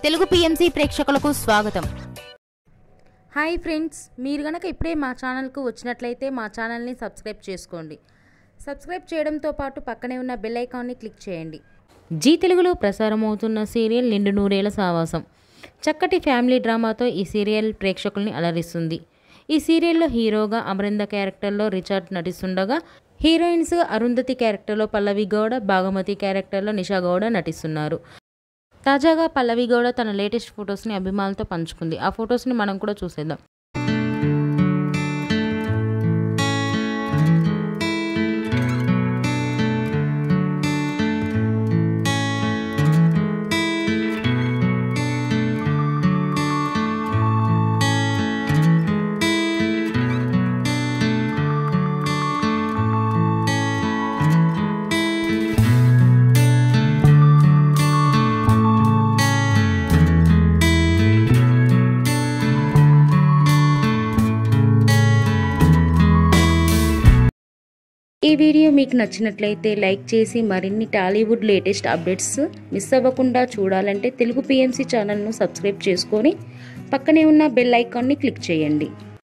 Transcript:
Telugu PMC ప్రేక్షకులకు స్వాగతం. Hi friends, మీరు గనక ఇప్పుడే మా ఛానల్కు వచ్చినట్లయితే మా ఛానల్ని సబ్స్క్రైబ్ చేసుకోండి. సబ్స్క్రైబ్ చేయడంతో పాటు పక్కనే ఉన్న బెల్ ఐకాన్ని క్లిక్ చేయండి. జీ తెలుగులో ప్రసారమవుతున్న సీరియల్ నిండు నూరేళ్ల సావాసం చక్కటి ఫ్యామిలీ డ్రామాతో ఈ సీరియల్ ప్రేక్షకుల్ని అలరిస్తుంది. ఈ సీరియల్లో హీరోగా అమరింద క్యారెక్టర్లో రిచర్డ్ నటిస్తుండగా, హీరోయిన్స్ అరుంధతి క్యారెక్టర్లో పల్లవి గౌడ, భాగమతి క్యారెక్టర్లో నిషా గౌడ నటిస్తున్నారు. తాజాగా పల్లవి గౌడ తన లేటెస్ట్ ఫొటోస్ని అభిమానులతో పంచుకుంది. ఆ ఫొటోస్ని మనం కూడా చూసేద్దాం. ఈ వీడియో మీకు నచ్చినట్లయితే లైక్ చేసి మరిన్ని టాలీవుడ్ లేటెస్ట్ అప్డేట్స్ మిస్ అవ్వకుండా చూడాలంటే తెలుగు పిఎంసి ఛానల్ను సబ్స్క్రైబ్ చేసుకొని పక్కనే ఉన్న బెల్ ఐకాన్ని క్లిక్ చేయండి.